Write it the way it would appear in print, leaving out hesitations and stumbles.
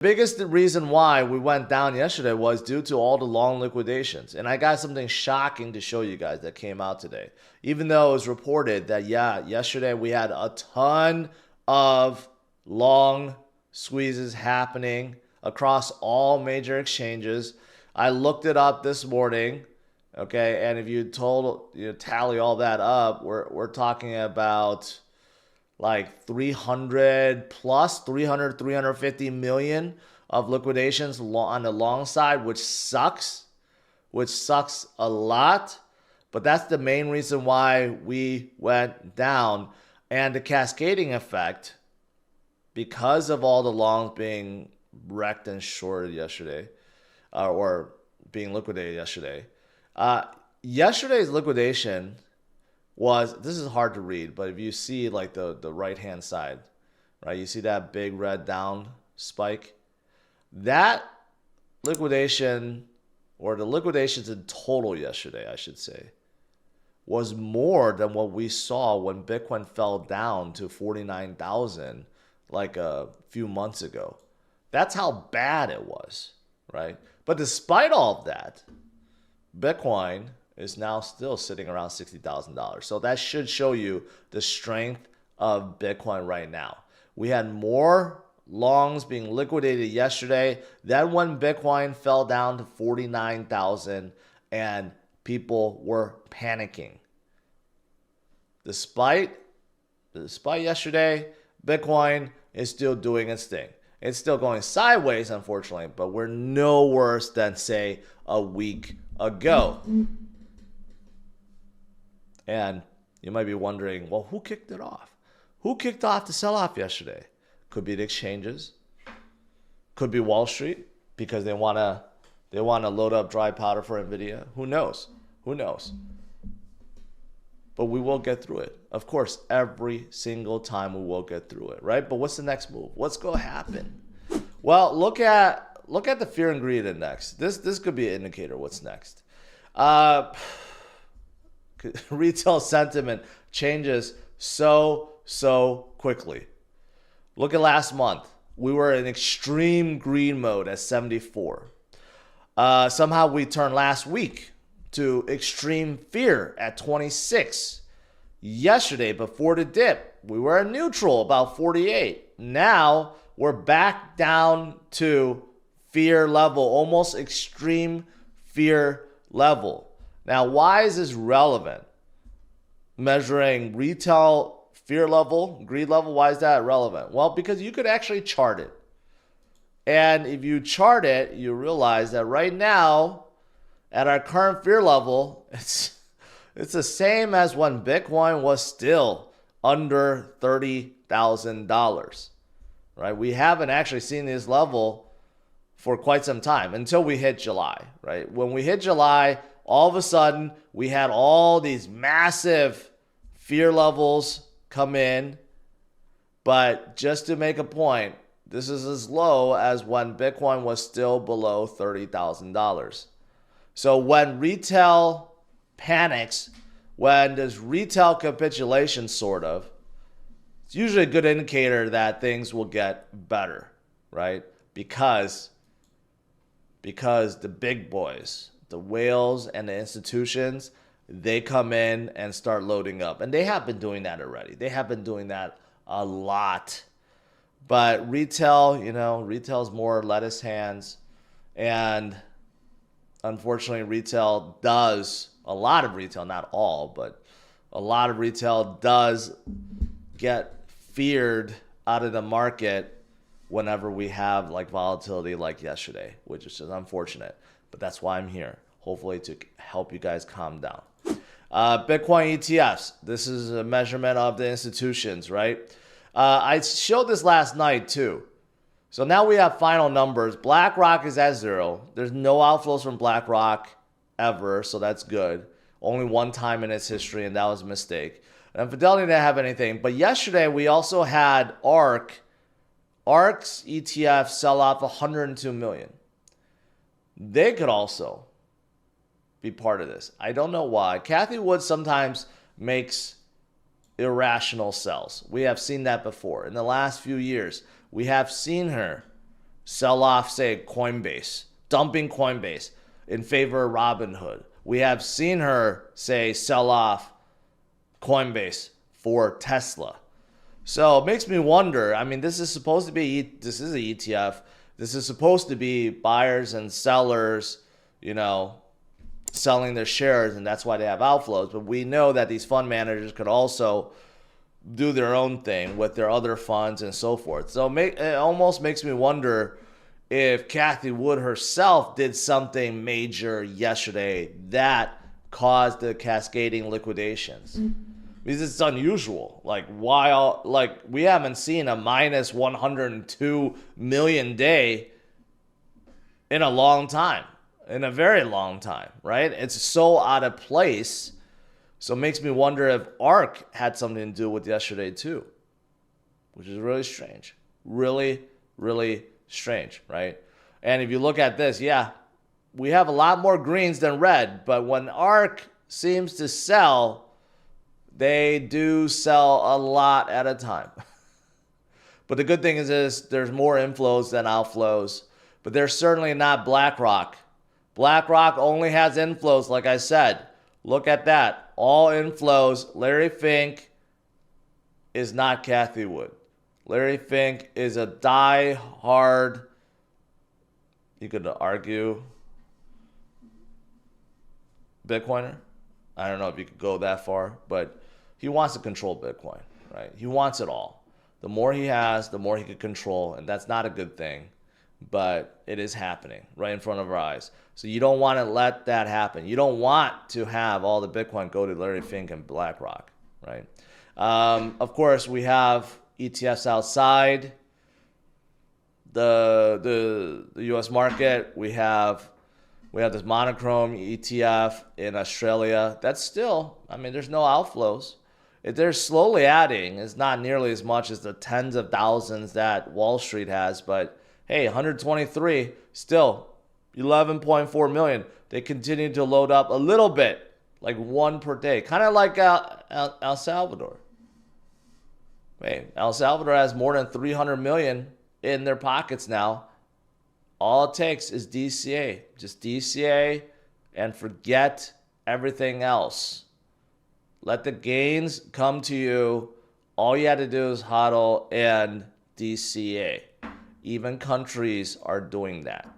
Biggest reason why we went down yesterday was due to all the long liquidations. And I got something shocking to show you guys that came out today. Even though it was reported that, yeah, yesterday we had a ton of long squeezes happening across all major exchanges. I looked it up this morning, okay, and if you tally all that up, we're talking about like 300 plus 350 million of liquidations on the long side, which sucks a lot. But that's the main reason why we went down. And the cascading effect, because of all the longs being wrecked and shorted yesterday, or being liquidated yesterday, yesterday's liquidation was, this is hard to read, but if you see like the right hand side, right, you see that big red down spike, that liquidation, or the liquidations in total yesterday, I should say, was more than what we saw when Bitcoin fell down to 49,000 like a few months ago. That's how bad it was, right? But despite all of that, Bitcoin is now still sitting around $60,000. So that should show you the strength of Bitcoin right now. We had more longs being liquidated yesterday than when Bitcoin fell down to 49,000 and people were panicking. Despite yesterday, Bitcoin is still doing its thing. It's still going sideways, unfortunately, but we're no worse than, say, a week ago. And you might be wondering, well, who kicked it off? Who kicked off the sell-off yesterday? Could be the exchanges. Could be Wall Street, because they want to load up dry powder for NVIDIA. Who knows? Who knows? But we will get through it. Of course, every single time we will get through it, right? But what's the next move? What's going to happen? Well, look at the fear and greed index. This could be an indicator of what's next. Retail sentiment changes so quickly. Look at last month. We were in extreme greed mode at 74. Somehow we turned last week to extreme fear at 26. Yesterday, before the dip, we were in neutral, about 48. Now we're back down to fear level, almost extreme fear level. Now, why is this relevant? Measuring retail fear level, greed level, why is that relevant? Well, because you could actually chart it. And if you chart it, you realize that right now, at our current fear level, it's the same as when Bitcoin was still under $30,000, right? We haven't actually seen this level for quite some time until we hit July, right? When we hit July, all of a sudden, we had all these massive fear levels come in. But just to make a point, this is as low as when Bitcoin was still below $30,000. So when retail panics, when there's retail capitulation sort of, it's usually a good indicator that things will get better, right? Because the big boys, the whales and the institutions, they come in and start loading up. And they have been doing that already. They have been doing that a lot. But retail, retail's more lettuce hands. And unfortunately, a lot of retail, not all, but a lot of retail does get feared out of the market whenever we have like volatility like yesterday, which is just unfortunate. But that's why I'm here, hopefully to help you guys calm down. Bitcoin ETFs. This is a measurement of the institutions, right? I showed this last night too. So now we have final numbers. BlackRock is at 0. There's no outflows from BlackRock ever, so that's good. Only one time in its history, and that was a mistake. And Fidelity didn't have anything. But yesterday we also had ARK. ARK's ETF sell off 102 million. They could also be part of this. I don't know why. Cathie Wood sometimes makes irrational sells. We have seen that before. In the last few years, we have seen her sell off, say, Coinbase, dumping Coinbase in favor of Robinhood. We have seen her, say, sell off Coinbase for Tesla. So it makes me wonder. I mean, this is an ETF. This is supposed to be buyers and sellers, selling their shares, and that's why they have outflows. But we know that these fund managers could also do their own thing with their other funds and so forth. So it almost makes me wonder if Cathie Wood herself did something major yesterday that caused the cascading liquidations. Because it's unusual. We haven't seen a minus 102 million day in a long time, in a very long time, right? It's so out of place. So it makes me wonder if ARK had something to do with yesterday too, which is really strange. Really, really strange, right? And if you look at this, we have a lot more greens than red, but when ARK seems to sell, they do sell a lot at a time. But the good thing is there's more inflows than outflows, but they're certainly not BlackRock. BlackRock only has inflows, like I said. Look at that. All inflows. Larry Fink is not Cathie Wood. Larry Fink is a die-hard, you could argue, Bitcoiner. I don't know if you could go that far, but he wants to control Bitcoin, right? He wants it all. The more he has, the more he could control, and that's not a good thing, but it is happening right in front of our eyes. So you don't want to let that happen. You don't want to have all the Bitcoin go to Larry Fink and BlackRock, right? Of course, we have ETFs outside the U.S. market. We have this monochrome ETF in Australia. That's still, there's no outflows. They're slowly adding. It's not nearly as much as the tens of thousands that Wall Street has, but hey, 123, still 11.4 million. They continue to load up a little bit, like one per day, kind of like El Salvador. Hey, El Salvador has more than 300 million in their pockets now. All it takes is DCA. Just DCA and forget everything else. Let the gains come to you. All you had to do is hodl and DCA. Even countries are doing that.